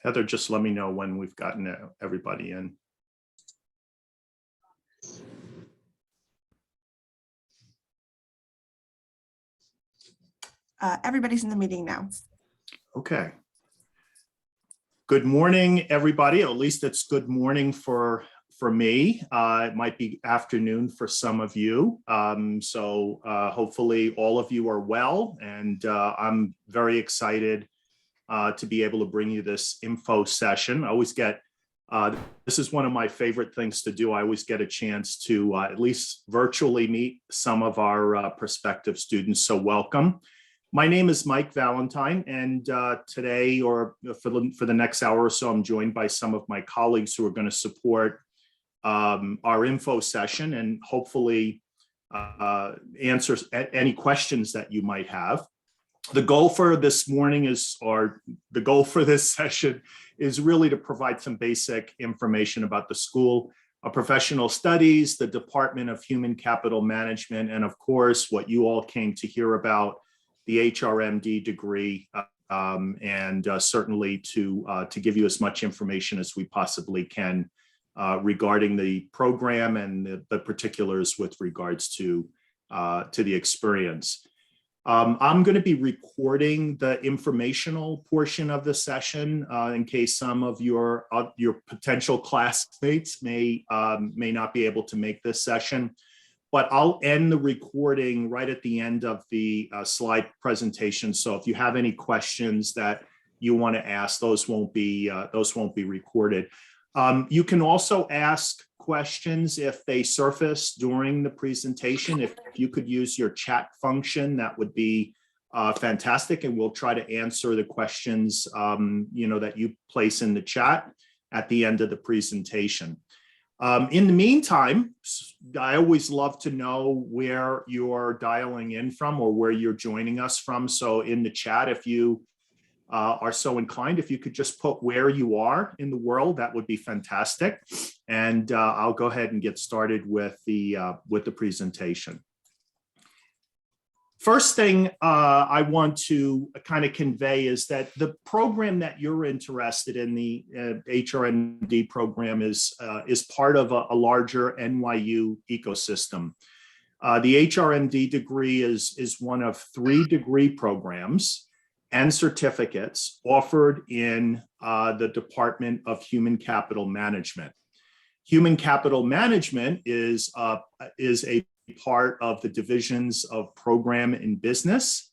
Heather, just let me know when we've gotten everybody in. Everybody's in the meeting now. Okay. Good morning, everybody. At least it's good morning for me. It might be afternoon for some of you. So hopefully all of you are well, and I'm very excited to be able to bring you this info session. I always get, this is one of my favorite things to do. I always get a chance to at least virtually meet some of our prospective students, so welcome. My name is Mike Valentine, and today, or for the next hour or so, I'm joined by some of my colleagues who are going to support our info session and hopefully answer any questions that you might have. The goal for this morning is, or the goal for this session is really to provide some basic information about the School of Professional Studies, the Department of Human Capital Management, and of course, what you all came to hear about, the HRMD degree, and certainly to give you as much information as we possibly can regarding the program and the particulars with regards to the experience. I'm going to be recording the informational portion of the session in case some of your potential classmates may not be able to make this session. But I'll end the recording right at the end of the slide presentation. So if you have any questions that you want to ask, those won't be recorded. You can also ask questions if they surface during the presentation. If you could use your chat function, that would be fantastic, and we'll try to answer the questions that you place in the chat at the end of the presentation. In the meantime, I always love to know where you're dialing in from or where you're joining us from. So in the chat, if you are so inclined, if you could just put where you are in the world, that would be fantastic. And I'll go ahead and get started with the presentation. First thing I want to kind of convey is that the program that you're interested in, the HRMD program, is part of a larger NYU ecosystem. The HRMD degree is one of 3 degree programs and certificates offered in the Department of Human Capital Management. Human Capital Management is a part of the divisions of Program in Business,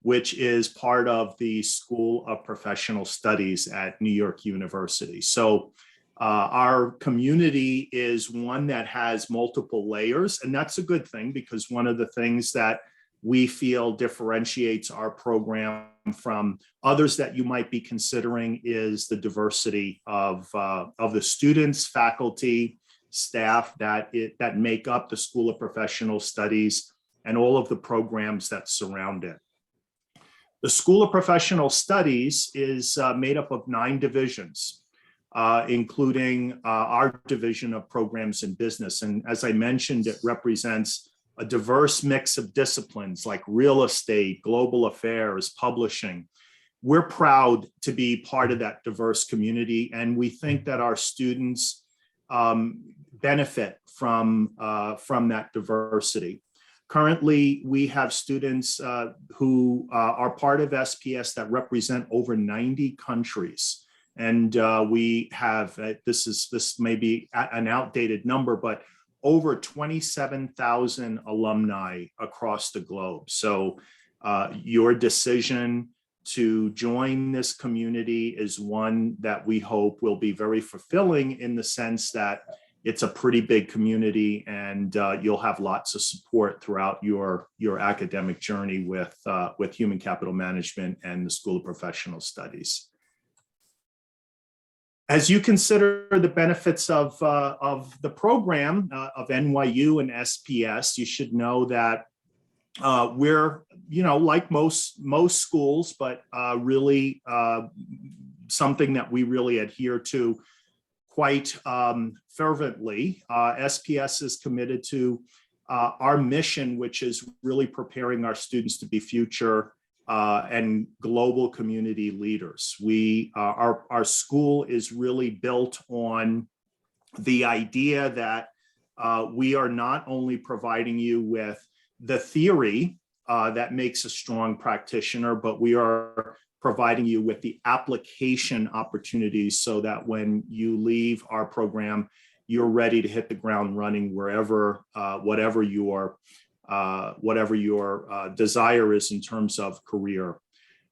which is part of the School of Professional Studies at New York University. So our community is one that has multiple layers, and that's a good thing, because one of the things that we feel differentiates our program from others that you might be considering is the diversity of the students, faculty, staff that make up the School of Professional Studies and all of the programs that surround it. The School of Professional Studies is made up of 9 divisions, including our division of Programs in Business. And as I mentioned, it represents a diverse mix of disciplines like real estate, global affairs, publishing. We're proud to be part of that diverse community, and we think that our students benefit from that diversity. Currently, we have students who are part of SPS that represent over 90 countries. And we have, this may be an outdated number, but over 27,000 alumni across the globe. So your decision to join this community is one that we hope will be very fulfilling, in the sense that it's a pretty big community, and you'll have lots of support throughout your academic journey with Human Capital Management and the School of Professional Studies. As you consider the benefits of the program of NYU and SPS, you should know that we're, like most schools, but really something that we really adhere to quite fervently. SPS is committed to our mission, which is really preparing our students to be future and global community leaders. Our school is really built on the idea that we are not only providing you with the theory that makes a strong practitioner, but we are providing you with the application opportunities so that when you leave our program, you're ready to hit the ground running wherever, whatever your desire is in terms of career.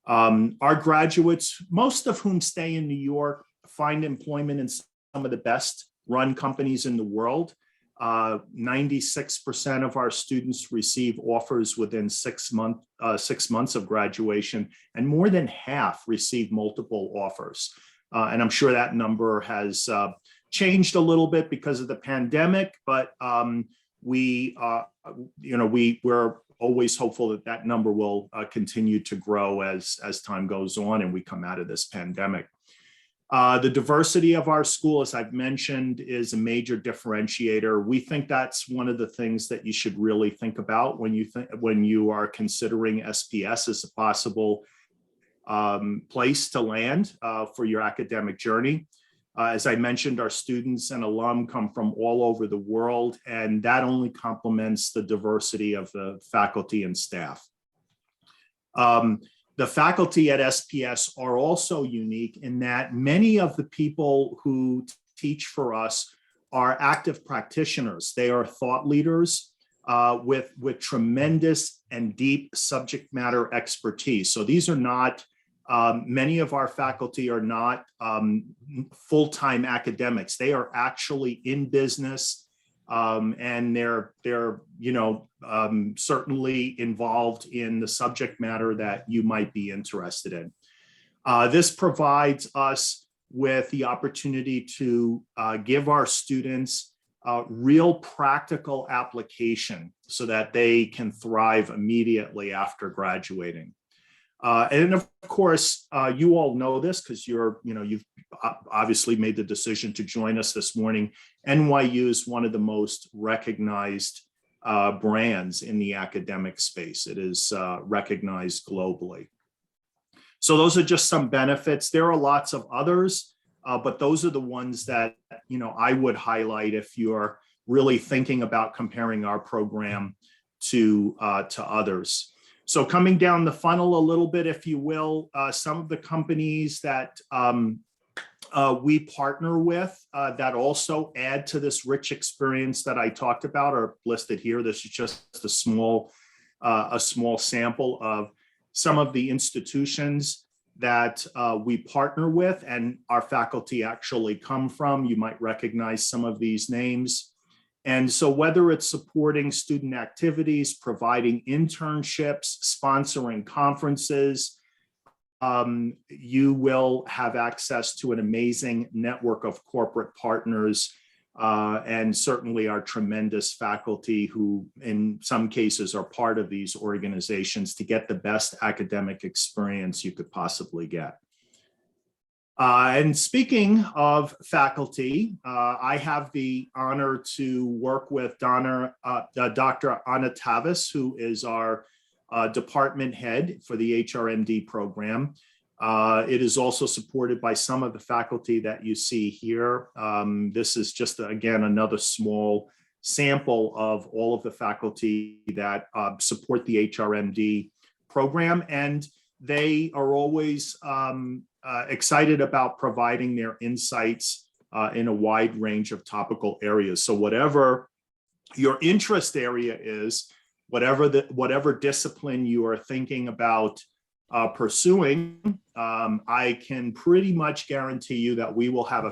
Our graduates, most of whom stay in New York, find employment in some of the best run companies in the world. 96% of our students receive offers within 6 months of graduation, and more than half receive multiple offers. And I'm sure that number has changed a little bit because of the pandemic, but we're always hopeful that that number will continue to grow as time goes on and we come out of this pandemic. The diversity of our school, as I've mentioned, is a major differentiator. We think that's one of the things that you should really think about when you are considering SPS as a possible place to land for your academic journey. As I mentioned, our students and alum come from all over the world, and that only complements the diversity of the faculty and staff. The faculty at SPS are also unique in that many of the people who teach for us are active practitioners. They are thought leaders with tremendous and deep subject matter expertise. So these are not, many of our faculty are not full-time academics. They are actually in business, and they're certainly involved in the subject matter that you might be interested in. This provides us with the opportunity to give our students real practical application so that they can thrive immediately after graduating. And of course, you all know this because you've obviously made the decision to join us this morning. NYU is one of the most recognized brands in the academic space. It is recognized globally. So those are just some benefits. There are lots of others, but those are the ones that I would highlight if you're really thinking about comparing our program to others. So coming down the funnel a little bit, if you will, some of the companies that we partner with that also add to this rich experience that I talked about are listed here. This is just a small sample of some of the institutions that we partner with and our faculty actually come from. You might recognize some of these names. And so whether it's supporting student activities, providing internships, sponsoring conferences, you will have access to an amazing network of corporate partners and certainly our tremendous faculty who in some cases are part of these organizations to get the best academic experience you could possibly get. And speaking of faculty, I have the honor to work with Dr. Anna Tavis, who is our department head for the HRMD program. It is also supported by some of the faculty that you see here. This is just, again, another small sample of all of the faculty that support the HRMD program. And they are always excited about providing their insights in a wide range of topical areas. So whatever your interest area is, whatever discipline you are thinking about pursuing, I can pretty much guarantee you that we will have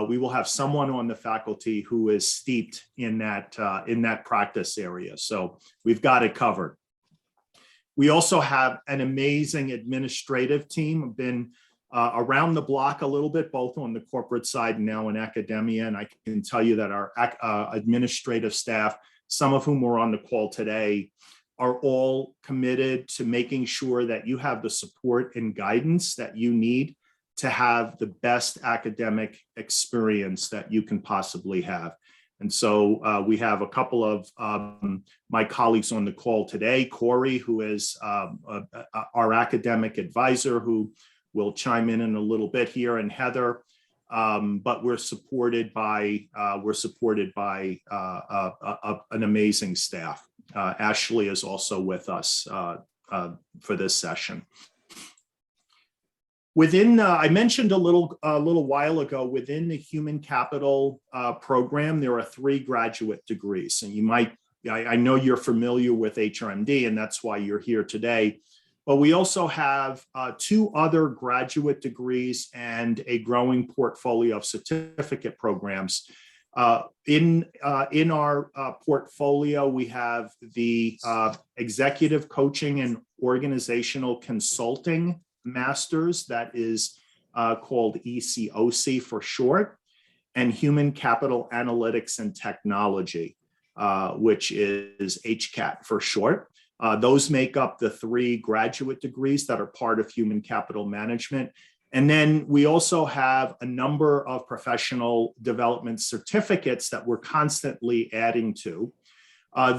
we will have someone on the faculty who is steeped in that practice area. So we've got it covered. We also have an amazing administrative team. I've been around the block a little bit, both on the corporate side and now in academia. And I can tell you that our administrative staff, some of whom are on the call today, are all committed to making sure that you have the support and guidance that you need to have the best academic experience that you can possibly have. And so we have a couple of my colleagues on the call today, Corey, who is our academic advisor, who will chime in a little bit here, and Heather. But we're supported by an amazing staff. Ashley is also with us for this session. Within, I mentioned a little while ago, within the human capital program, there are 3 graduate degrees, and you might, I know you're familiar with HRMD, and that's why you're here today. But we also have 2 other graduate degrees and a growing portfolio of certificate programs. In our portfolio, we have the Executive Coaching and Organizational Consulting Masters, that is called ECOC for short, and Human Capital Analytics and Technology, which is HCAT for short. Those make up the 3 graduate degrees that are part of human capital management. And then we also have a number of professional development certificates that we're constantly adding to.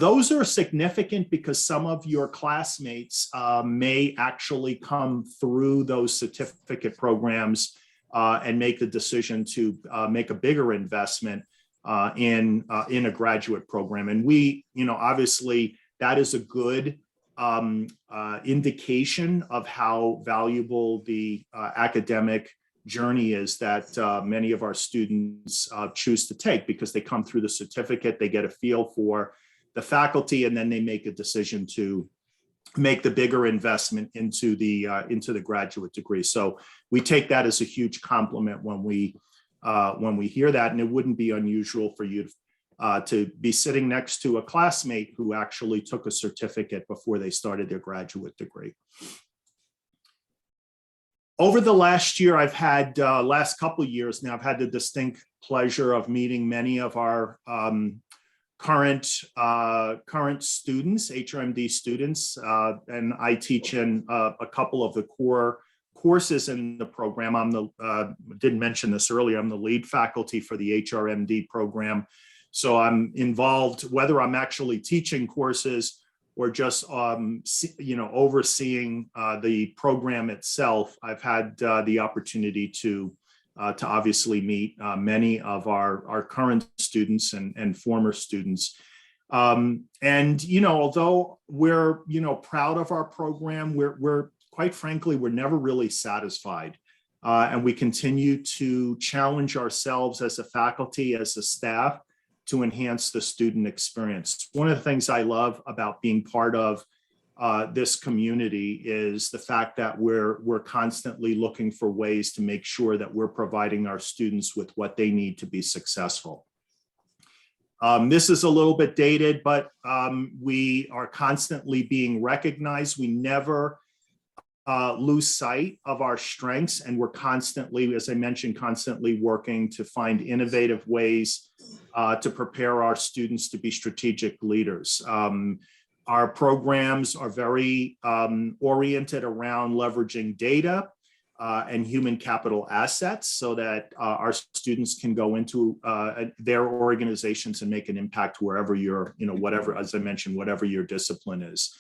Those are significant because some of your classmates may actually come through those certificate programs and make the decision to make a bigger investment in a graduate program. And we, obviously, that is a good indication of how valuable the academic journey is that many of our students choose to take, because they come through the certificate, they get a feel for the faculty, and then they make a decision to make the bigger investment into the graduate degree. So we take that as a huge compliment when we hear that, and it wouldn't be unusual for you to be sitting next to a classmate who actually took a certificate before they started their graduate degree. Over the last year, I've had, last couple of years now, I've had the distinct pleasure of meeting many of our current students, HRMD students, and I teach in a couple of the core courses in the program. Didn't mention this earlier, I'm the lead faculty for the HRMD program. So I'm involved, whether I'm actually teaching courses or just overseeing the program itself. I've had the opportunity to obviously meet many of our current students and former students. Although we're proud of our program, we're quite frankly, we're never really satisfied. And we continue to challenge ourselves as a faculty, as a staff, to enhance the student experience. One of the things I love about being part of this community is the fact that we're constantly looking for ways to make sure that we're providing our students with what they need to be successful. This is a little bit dated, but we are constantly being recognized. We never lose sight of our strengths, and we're constantly, as I mentioned, constantly working to find innovative ways to prepare our students to be strategic leaders. Our programs are very oriented around leveraging data and human capital assets so that our students can go into their organizations and make an impact wherever you're, whatever, as I mentioned, whatever your discipline is.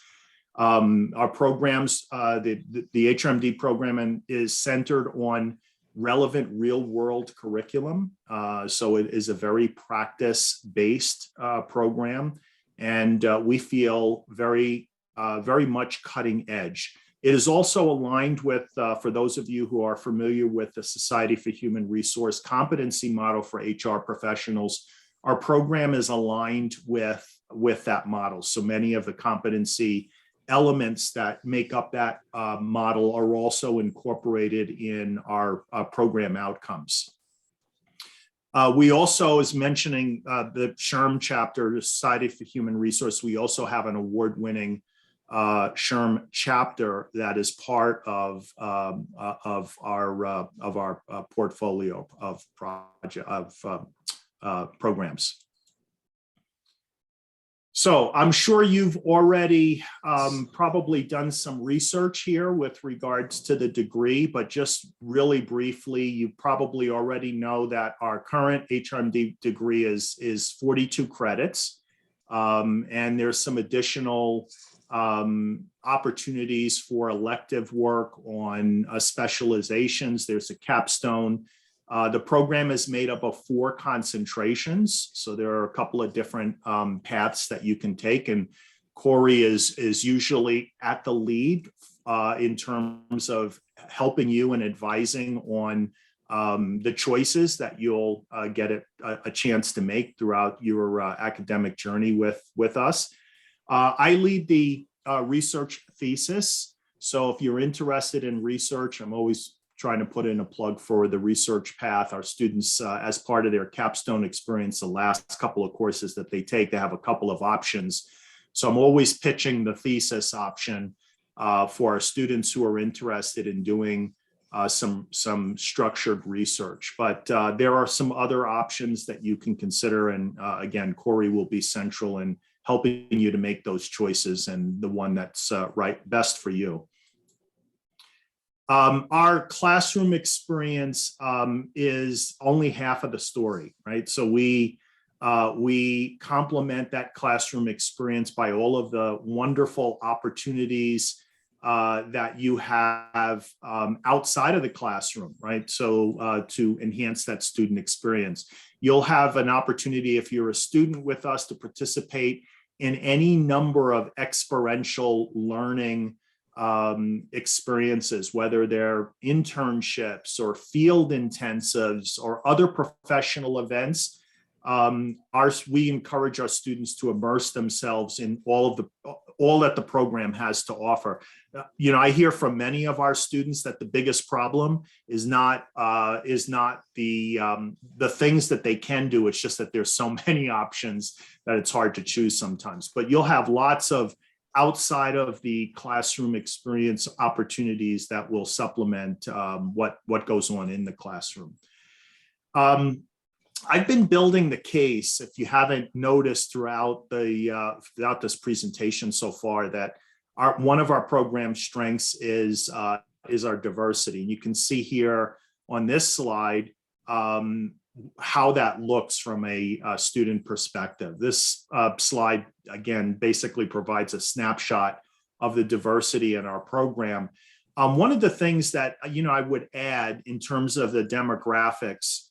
Our programs, the HRMD program is centered on relevant real-world curriculum. So it is a very practice-based program. And we feel very much cutting edge. It is also aligned with, for those of you who are familiar with the Society for Human Resource Competency Model for HR professionals, our program is aligned with that model. So many of the competency elements that make up that model are also incorporated in our program outcomes. We also, as mentioning the SHRM chapter, the Society for Human Resource, we also have an award-winning SHRM chapter that is part of our portfolio of programs. So I'm sure you've already probably done some research here with regards to the degree, but just really briefly, you probably already know that our current HRMD degree is 42 credits. And there's some additional opportunities for elective work on specializations. There's a capstone. The program is made up of 4 concentrations. So there are a couple of different paths that you can take. And Corey is usually at the lead in terms of helping you and advising on the choices that you'll get a chance to make throughout your academic journey with us. I lead the research thesis. So if you're interested in research, I'm always trying to put in a plug for the research path. Our students, as part of their capstone experience, the last couple of courses that they take, they have a couple of options. So I'm always pitching the thesis option for our students who are interested in doing some structured research. But there are some other options that you can consider. And again, Corey will be central in helping you to make those choices and the one that's best for you. Our classroom experience is only half of the story, right? So we complement that classroom experience by all of the wonderful opportunities that you have outside of the classroom, right? So to enhance that student experience, you'll have an opportunity if you're a student with us to participate in any number of experiential learning experiences, whether they're internships or field intensives or other professional events. We encourage our students to immerse themselves in all that the program has to offer. You know, I hear from many of our students that the biggest problem is not the things that they can do. It's just that there's so many options that it's hard to choose sometimes. But you'll have lots of outside of the classroom experience opportunities that will supplement what goes on in the classroom. I've been building the case, if you haven't noticed throughout this presentation so far, that one of our program strengths is our diversity. And you can see here on this slide how that looks from a student perspective. This slide, again, basically provides a snapshot of the diversity in our program. One of the things that I would add in terms of the demographics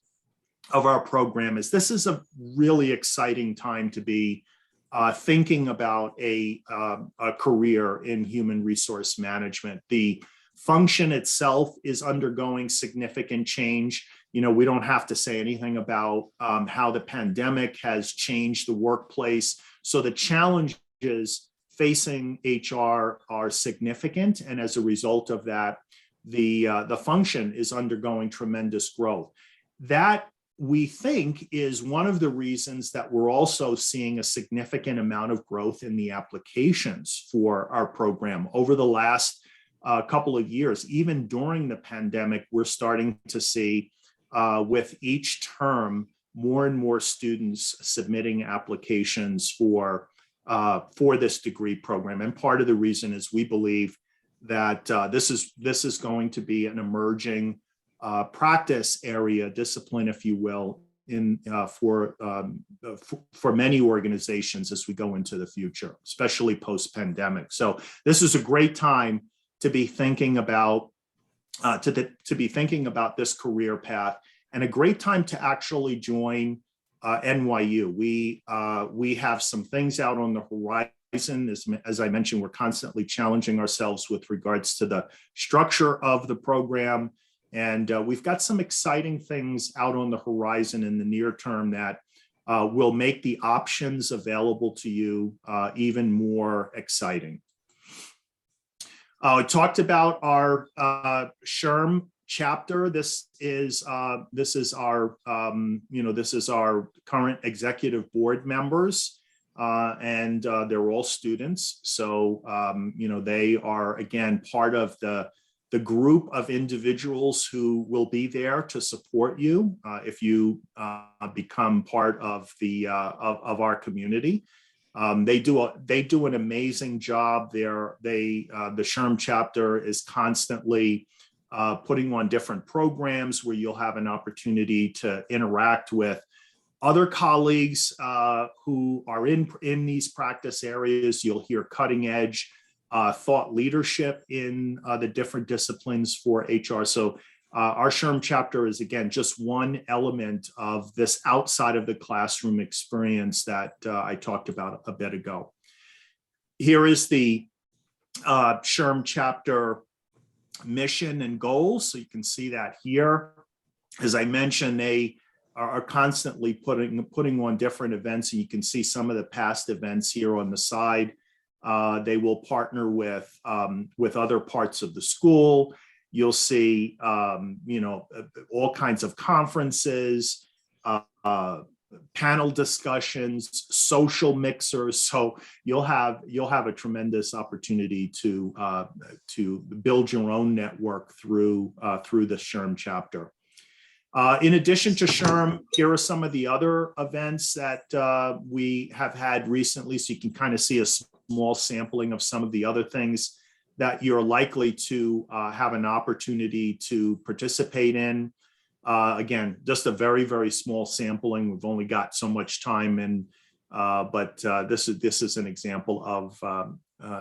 of our program is this is a really exciting time to be thinking about a career in human resource management. The function itself is undergoing significant change. We don't have to say anything about how the pandemic has changed the workplace. So the challenges facing HR are significant. And as a result of that, the function is undergoing tremendous growth. That, we think, is one of the reasons that we're also seeing a significant amount of growth in the applications for our program over the last couple of years. Even during the pandemic, we're starting to see with each term more and more students submitting applications for this degree program. And part of the reason is we believe that this is going to be an emerging practice area, discipline, if you will, for many organizations as we go into the future, especially post-pandemic. So this is a great time to be thinking about this career path, and a great time to actually join NYU. We have some things out on the horizon. As I mentioned, we're constantly challenging ourselves with regards to the structure of the program. And we've got some exciting things out on the horizon in the near term that will make the options available to you even more exciting. I talked about our SHRM chapter. This is our current executive board members, and they're all students. So they are, again, part of the group of individuals who will be there to support you if you become part of our community. They do an amazing job there. The SHRM chapter is constantly putting on different programs where you'll have an opportunity to interact with other colleagues who are in these practice areas. You'll hear cutting edge thought leadership in the different disciplines for HR. So our SHRM chapter is, again, just one element of this outside of the classroom experience that I talked about a bit ago. Here is the SHRM chapter mission and goals. So you can see that here. As I mentioned, they are constantly putting on different events, and you can see some of the past events here on the side. They will partner with other parts of the school. You'll see, all kinds of conferences, panel discussions, social mixers. So you'll have a tremendous opportunity to build your own network through the SHRM chapter. In addition to SHRM, here are some of the other events that we have had recently, so you can kind of see a small sampling of some of the other things that you're likely to have an opportunity to participate in. Again, just a very, very small sampling. We've only got so much time, and but this is an example of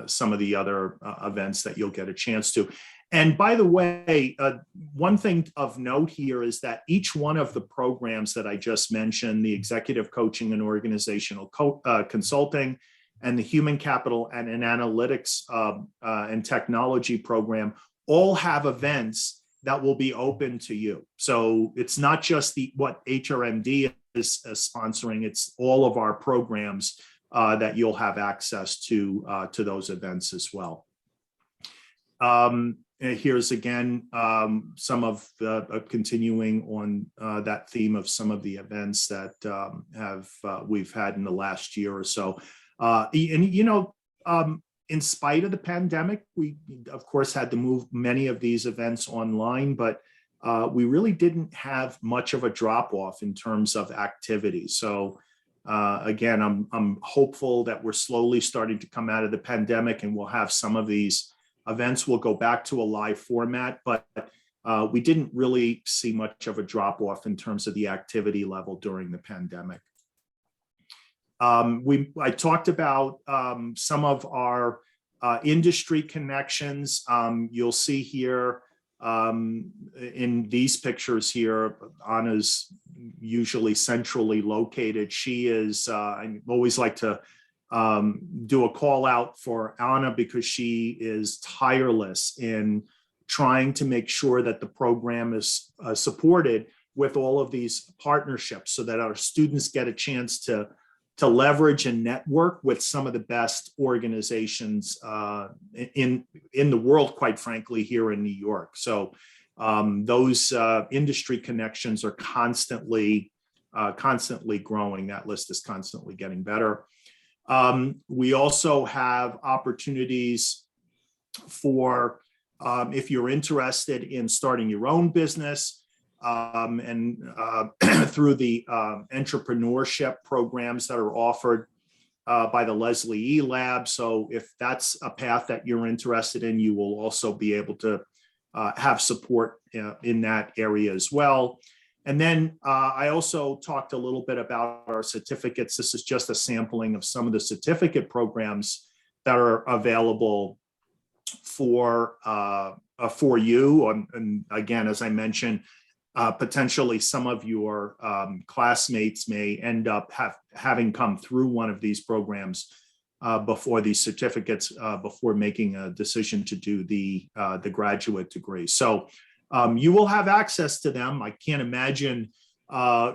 some of the other events that you'll get a chance to. And by the way, one thing of note here is that each one of the programs that I just mentioned, the executive coaching and organizational consulting, and the human capital and an analytics and technology program, all have events that will be open to you. So it's not just what HRMD is sponsoring, it's all of our programs that you'll have access to those events as well. Here's again some of the continuing on that theme of some of the events that we've had in the last year or so. In spite of the pandemic, we of course had to move many of these events online, but we really didn't have much of a drop off in terms of activity. So again, I'm hopeful that we're slowly starting to come out of the pandemic, and we'll have some of these events will go back to a live format, but we didn't really see much of a drop off in terms of the activity level during the pandemic. I talked about some of our industry connections. You'll see here in these pictures here, Anna's usually centrally located. She is, I always like to do a call out for Anna because she is tireless in trying to make sure that the program is supported with all of these partnerships so that our students get a chance to leverage and network with some of the best organizations in the world, quite frankly, here in New York. So those industry connections are constantly growing. That list is constantly getting better. We also have opportunities for if you're interested in starting your own business, and through the entrepreneurship programs that are offered by the Leslie E. Lab. So if that's a path that you're interested in, you will also be able to have support in that area as well. And then I also talked a little bit about our certificates. This is just a sampling of some of the certificate programs that are available for you. And again, as I mentioned, potentially some of your classmates may end up having come through one of these programs before these certificates, before making a decision to do the graduate degree. So you will have access to them. I can't imagine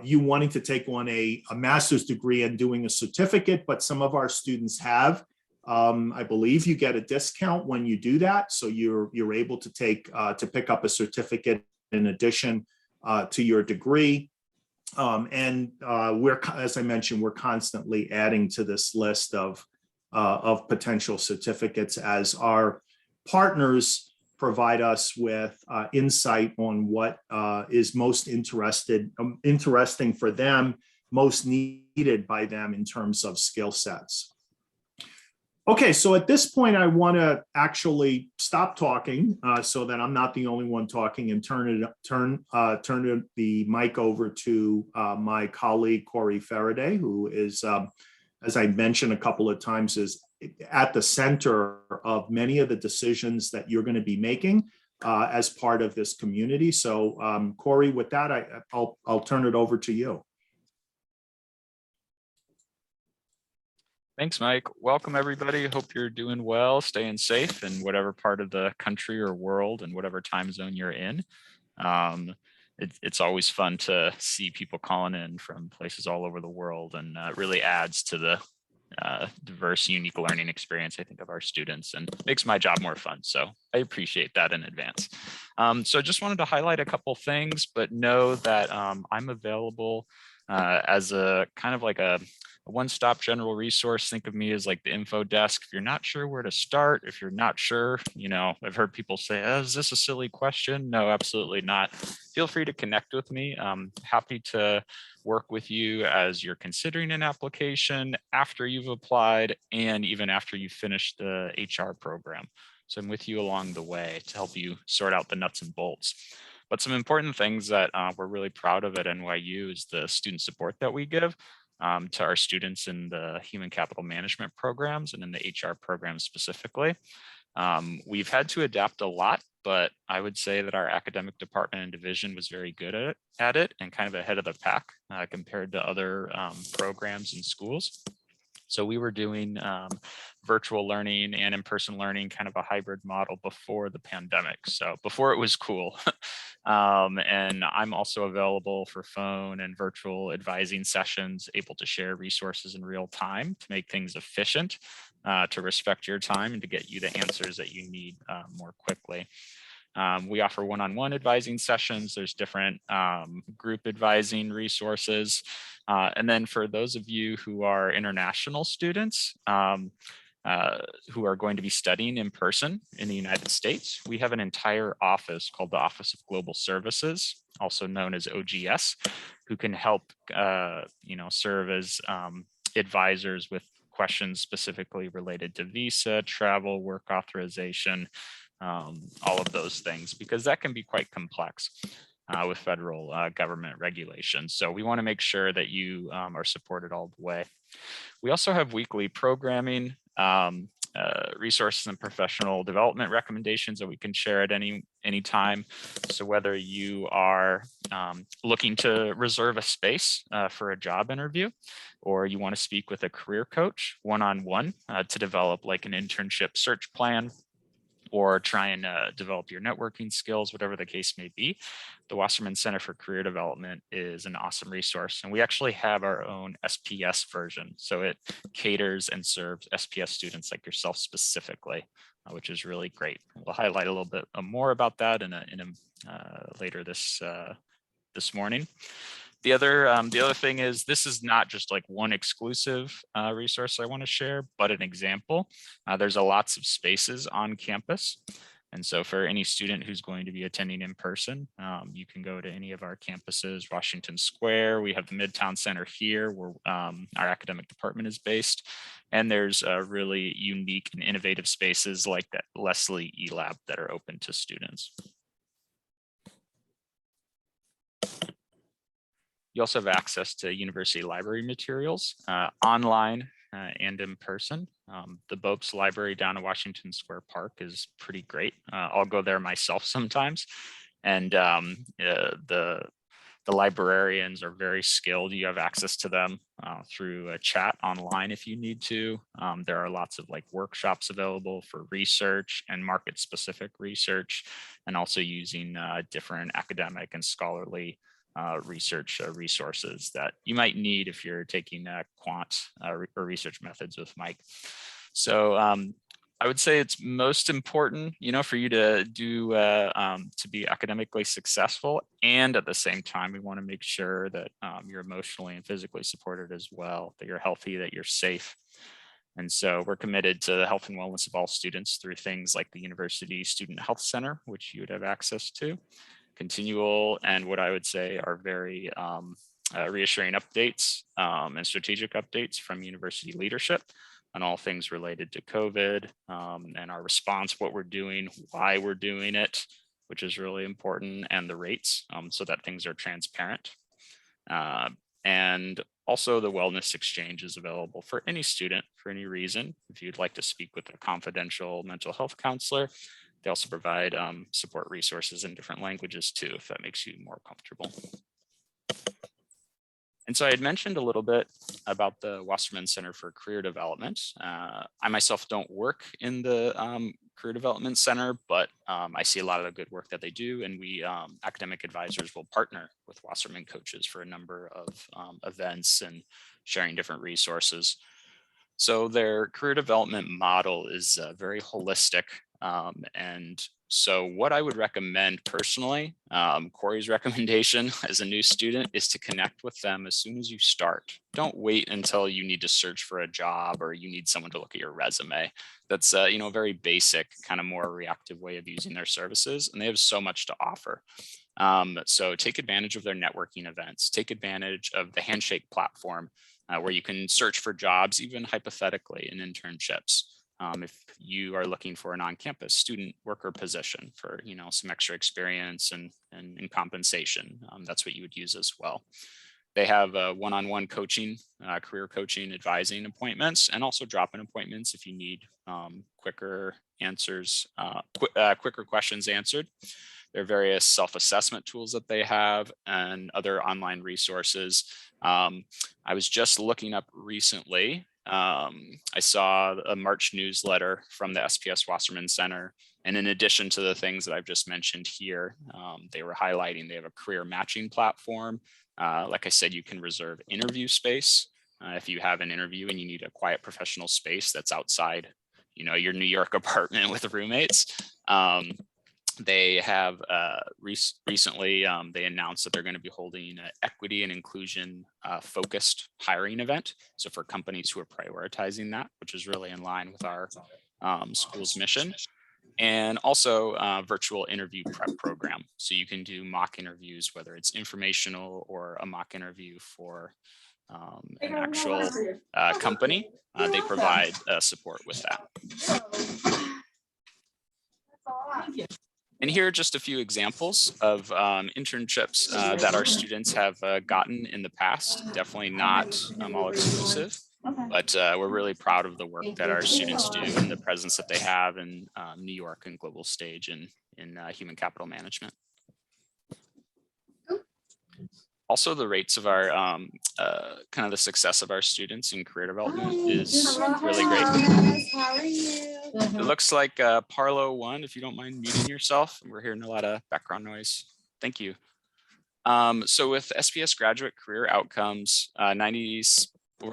you wanting to take on a master's degree and doing a certificate, but some of our students have. I believe you get a discount when you do that. So you're able to pick up a certificate in addition to your degree. And as I mentioned, we're constantly adding to this list of potential certificates as our partners provide us with insight on what is most interesting for them, most needed by them in terms of skill sets. Okay, so at this point, I want to actually stop talking so that I'm not the only one talking and turn the mic over to my colleague Corey Faraday, who is, as I mentioned a couple of times, is at the center of many of the decisions that you're going to be making as part of this community. So, Corey, with that, I'll turn it over to you. Thanks, Mike. Welcome, everybody. Hope you're doing well, staying safe in whatever part of the country or world and whatever time zone you're in. It's always fun to see people calling in from places all over the world, and it really adds to the diverse, unique learning experience, I think, of our students, and makes my job more fun. So I appreciate that in advance. So I just wanted to highlight a couple things, but know that I'm available as a kind of like a one-stop general resource. Think of me as like the info desk. If you're not sure where to start, if you're not sure, I've heard people say, oh, is this a silly question? No, absolutely not. Feel free to connect with me. I'm happy to work with you as you're considering an application, after you've applied, and even after you finish the HR program. So I'm with you along the way to help you sort out the nuts and bolts. But some important things that we're really proud of at NYU is the student support that we give to our students in the human capital management programs and in the HR program specifically. We've had to adapt a lot, but I would say that our academic department and division was very good at it and kind of ahead of the pack compared to other programs and schools. So we were doing virtual learning and in-person learning, kind of a hybrid model before the pandemic. So before it was cool. And I'm also available for phone and virtual advising sessions, able to share resources in real time to make things efficient, to respect your time and to get you the answers that you need more quickly. We offer one-on-one advising sessions. There's different group advising resources. And then for those of you who are international students who are going to be studying in person in the United States, we have an entire office called the Office of Global Services, also known as OGS, who can help serve as advisors with questions specifically related to visa, travel, work authorization, all of those things, because that can be quite complex with federal government regulations. So we want to make sure that you are supported all the way. We also have weekly programming, resources and professional development recommendations that we can share at any time. So whether you are looking to reserve a space for a job interview, or you want to speak with a career coach one-on-one to develop like an internship search plan, or try and develop your networking skills, whatever the case may be, the Wasserman Center for Career Development is an awesome resource. And we actually have our own SPS version. So it caters and serves SPS students like yourself specifically, which is really great. We'll highlight a little bit more about that in a later this morning. The other thing is, this is not just like one exclusive resource I want to share, but an example. There's lots of spaces on campus. And so for any student who's going to be attending in person, you can go to any of our campuses, Washington Square. We have the Midtown Center here where our academic department is based. And there's really unique and innovative spaces like that Leslie eLab that are open to students. You also have access to university library materials online and in person. The Bopes Library down in Washington Square Park is pretty great. I'll go there myself sometimes. And the librarians are very skilled. You have access to them through a chat online if you need to. There are lots of like workshops available for research and market specific research, and also using different academic and scholarly research resources that you might need if you're taking quant or research methods with Mike. So I would say it's most important, for you to do to be academically successful, and at the same time, we want to make sure that you're emotionally and physically supported as well, that you're healthy, that you're safe. And so we're committed to the health and wellness of all students through things like the University Student Health Center, which you would have access to, continual and what I would say are very reassuring updates and strategic updates from university leadership, on all things related to COVID and our response, what we're doing, why we're doing it, which is really important, and the rates so that things are transparent. And also the wellness exchange is available for any student for any reason. If you'd like to speak with a confidential mental health counselor, they also provide support resources in different languages too, if that makes you more comfortable. And so I had mentioned a little bit about the Wasserman Center for Career Development. I myself don't work in the Career Development Center, but I see a lot of the good work that they do, and we academic advisors will partner with Wasserman coaches for a number of events and sharing different resources. So their career development model is very holistic. And so what I would recommend personally, Corey's recommendation as a new student, is to connect with them as soon as you start. Don't wait until you need to search for a job or you need someone to look at your resume. That's a very basic, kind of more reactive way of using their services, and they have so much to offer. So take advantage of their networking events, take advantage of the Handshake platform where you can search for jobs, even hypothetically in internships. If you are looking for an on-campus student worker position for some extra experience and compensation, that's what you would use as well. They have one-on-one coaching, career coaching, advising appointments, and also drop-in appointments if you need quicker answers, quicker questions answered. There are various self-assessment tools that they have and other online resources. I was just looking up recently. I saw a March newsletter from the SPS Wasserman Center. And in addition to the things that I've just mentioned here, they were highlighting they have a career matching platform. Like I said, you can reserve interview space. If you have an interview and you need a quiet professional space that's outside, your New York apartment with roommates. They have recently, they announced that they're going to be holding an equity and inclusion focused hiring event. So for companies who are prioritizing that, which is really in line with our school's mission. And also virtual interview prep program. So you can do mock interviews, whether it's informational or a mock interview for an actual company. They provide support with that. And here are just a few examples of internships that our students have gotten in the past. Definitely not all exclusive, but we're really proud of the work that our students do and the presence that they have in New York and global stage and in human capital management. Also, the rates of our kind of the success of our students in career development is really great. How are you? It looks like Parlo won, if you don't mind muting yourself. We're hearing a lot of background noise. Thank you. So with SPS graduate career outcomes, over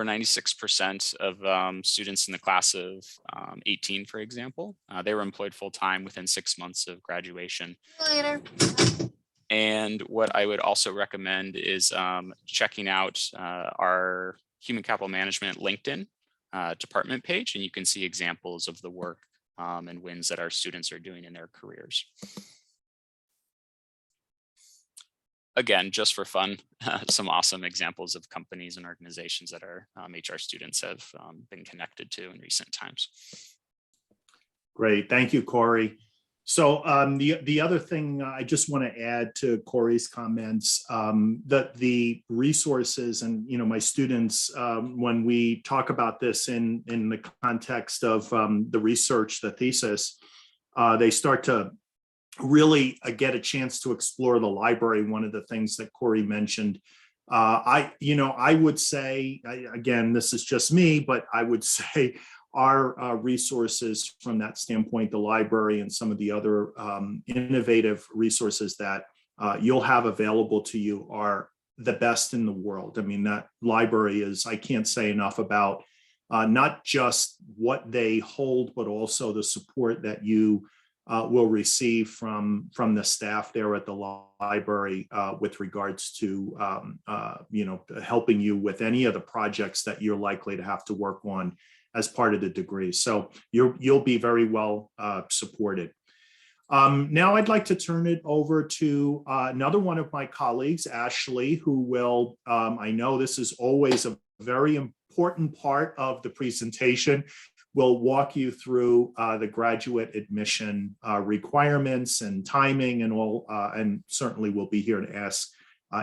96% of students in the class of 18, for example, they were employed full-time within 6 months of graduation. Later. And what I would also recommend is checking out our human capital management LinkedIn department page, and you can see examples of the work and wins that our students are doing in their careers. Again, just for fun, some awesome examples of companies and organizations that our HR students have been connected to in recent times. Great, thank you, Corey. So the other thing I just want to add to Corey's comments, that the resources and my students, when we talk about this in the context of the research, the thesis, they start to really get a chance to explore the library. One of the things that Corey mentioned, I would say, again, this is just me, but I would say our resources from that standpoint, the library and some of the other innovative resources that you'll have available to you are the best in the world. I mean, that library is, I can't say enough about not just what they hold, but also the support that you will receive from the staff there at the library with regards to helping you with any of the projects that you're likely to have to work on as part of the degree. So you'll be very well supported. Now I'd like to turn it over to another one of my colleagues, Ashley, who will, I know this is always a very important important part of the presentation. We'll walk you through the graduate admission requirements and timing and all, and certainly we'll be here to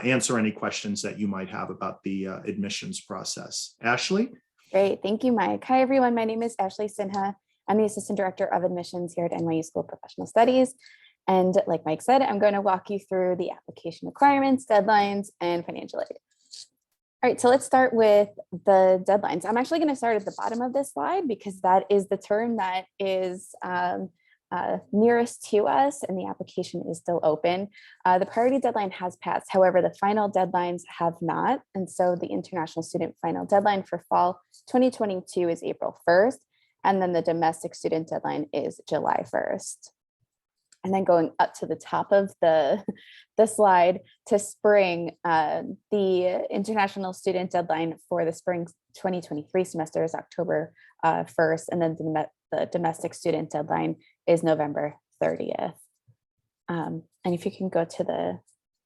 answer any questions that you might have about the admissions process. Ashley? Great, thank you, Mike. Hi, everyone. My name is Ashley Sinha. I'm the Assistant Director of Admissions here at NYU School of Professional Studies. And like Mike said, I'm going to walk you through the application requirements, deadlines, and financial aid. All right, so let's start with the deadlines. I'm actually going to start at the bottom of this slide because that is the term that is nearest to us and the application is still open. The priority deadline has passed. However, the final deadlines have not. And so the international student final deadline for fall 2022 is April 1st. And then the domestic student deadline is July 1st. And then going up to the top of the slide to spring, the international student deadline for the spring 2023 semester is October 1st. And then the domestic student deadline is November 30th. And if you can go to the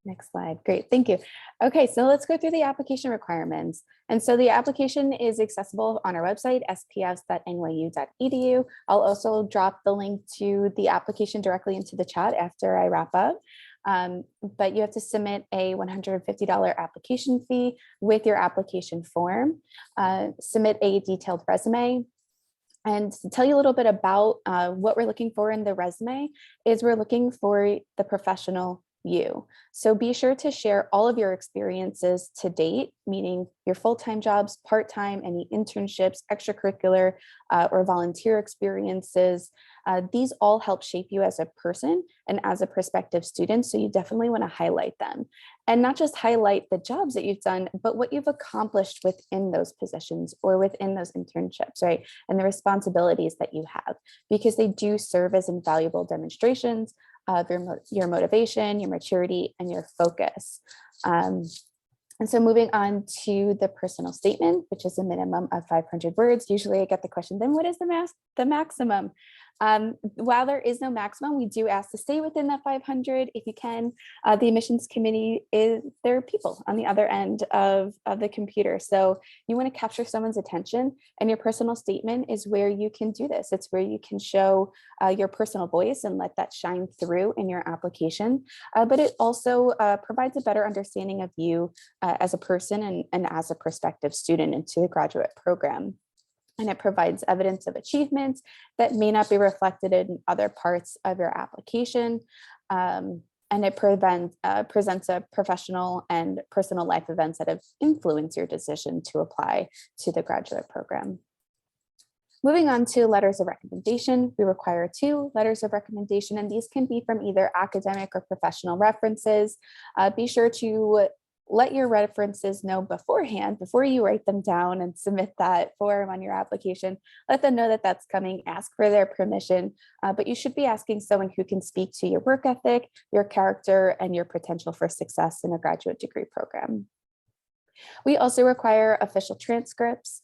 next slide. Great, thank you. Okay, so let's go through the application requirements. And so the application is accessible on our website, sps.nyu.edu. I'll also drop the link to the application directly into the chat after I wrap up. But you have to submit a $150 application fee with your application form, submit a detailed resume. And to tell you a little bit about what we're looking for in the resume is we're looking for the professional you. So be sure to share all of your experiences to date, meaning your full-time jobs, part-time, any internships, extracurricular or volunteer experiences. These all help shape you as a person and as a prospective student. So you definitely want to highlight them and not just highlight the jobs that you've done, but what you've accomplished within those positions or within those internships, right? And the responsibilities that you have, because they do serve as invaluable demonstrations of your motivation, your maturity, and your focus. And so moving on to the personal statement, which is a minimum of 500 words. Usually I get the question, then what is the maximum? While there is no maximum, we do ask to stay within that 500 if you can. The admissions committee there are people on the other end of the computer. So you want to capture someone's attention, and your personal statement is where you can do this. It's where you can show your personal voice and let that shine through in your application. But it also provides a better understanding of you as a person and as a prospective student into the graduate program. And it provides evidence of achievements that may not be reflected in other parts of your application. And it presents a professional and personal life events that have influenced your decision to apply to the graduate program. Moving on to letters of recommendation, we require 2 letters of recommendation, and these can be from either academic or professional references. Be sure to let your references know beforehand, before you write them down and submit that form on your application. Let them know that that's coming, ask for their permission, but you should be asking someone who can speak to your work ethic, your character, and your potential for success in a graduate degree program. We also require official transcripts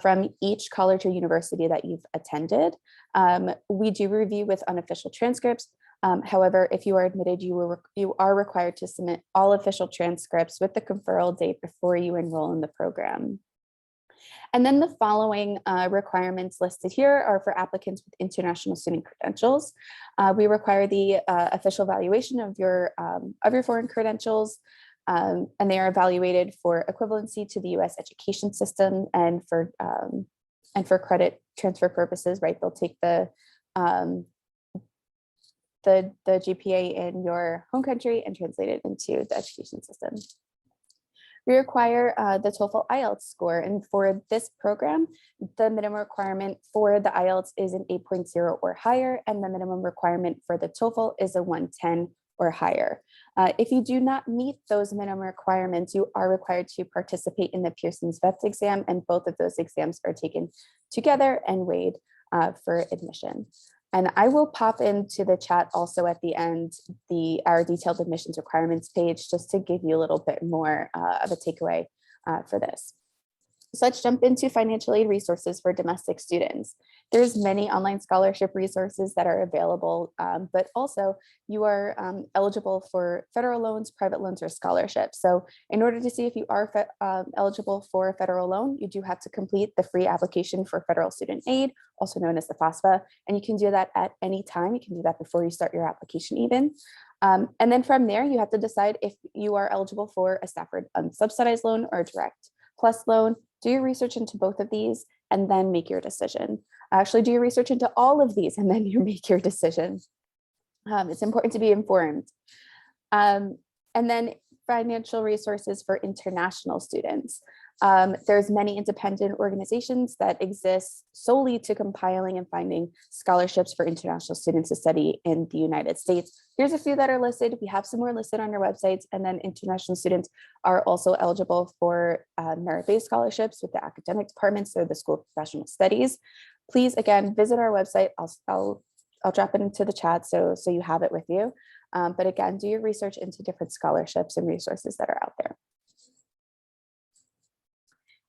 from each college or university that you've attended. We do review with unofficial transcripts. However, if you are admitted, you are required to submit all official transcripts with the conferral date before you enroll in the program. And then the following requirements listed here are for applicants with international student credentials. We require the official evaluation of your foreign credentials, and they are evaluated for equivalency to the U.S. education system and for credit transfer purposes, right? They'll take the GPA in your home country and translate it into the education system. We require the TOEFL IELTS score, and for this program, the minimum requirement for the IELTS is an 8.0 or higher, and the minimum requirement for the TOEFL is a 110 or higher. If you do not meet those minimum requirements, you are required to participate in the Pearson's VET exam, and both of those exams are taken together and weighed for admission. And I will pop into the chat also at the end our detailed admissions requirements page, just to give you a little bit more of a takeaway for this. So let's jump into financial aid resources for domestic students. There's many online scholarship resources that are available, but also you are eligible for federal loans, private loans, or scholarships. So in order to see if you are eligible for a federal loan, you do have to complete the free application for federal student aid, also known as the FAFSA, and you can do that at any time. You can do that before you start your application even. And then from there, you have to decide if you are eligible for a Stafford unsubsidized loan or a direct plus loan. Do your research into both of these and then make your decision. Actually, do your research into all of these and then you make your decision. It's important to be informed. And then financial resources for international students. There's many independent organizations that exist solely to compiling and finding scholarships for international students to study in the United States. Here's a few that are listed. We have some more listed on our websites, and then international students are also eligible for merit-based scholarships with the academic departments or the School of Professional Studies. Please, again, visit our website. I'll drop it into the chat so you have it with you. But again, do your research into different scholarships and resources that are out there.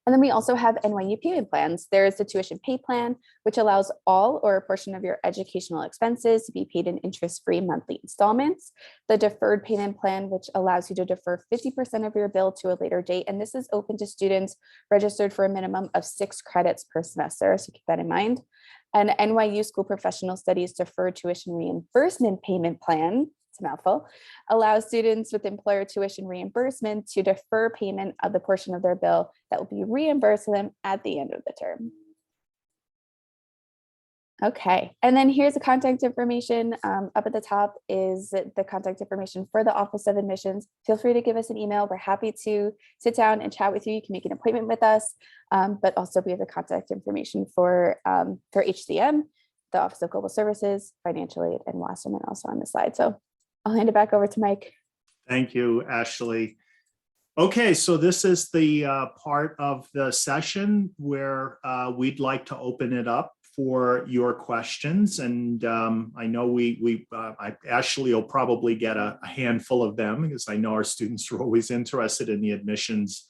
And then we also have NYU payment plans. There's the tuition pay plan, which allows all or a portion of your educational expenses to be paid in interest-free monthly installments. The deferred payment plan, which allows you to defer 50% of your bill to a later date. And this is open to students registered for a minimum of 6 credits per semester, so keep that in mind. An NYU School Professional Studies deferred tuition reimbursement payment plan, it's a mouthful, allows students with employer tuition reimbursement to defer payment of the portion of their bill that will be reimbursed to them at the end of the term. Okay, and then here's the contact information. Up at the top is the contact information for the Office of Admissions. Feel free to give us an email. We're happy to sit down and chat with you. You can make an appointment with us, but also we have the contact information for HCM, the Office of Global Services, Financial Aid, and Wasserman also on the slide. So I'll hand it back over to Mike. Thank you, Ashley. Okay, so this is the part of the session where we'd like to open it up for your questions. And I know Ashley will probably get a handful of them because I know our students are always interested in the admissions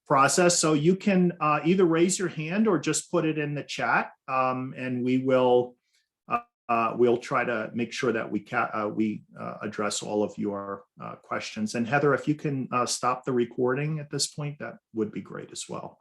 process. So you can either raise your hand or just put it in the chat, and we will we'll try to make sure that we address all of your questions. And Heather, if you can stop the recording at this point, that would be great as well.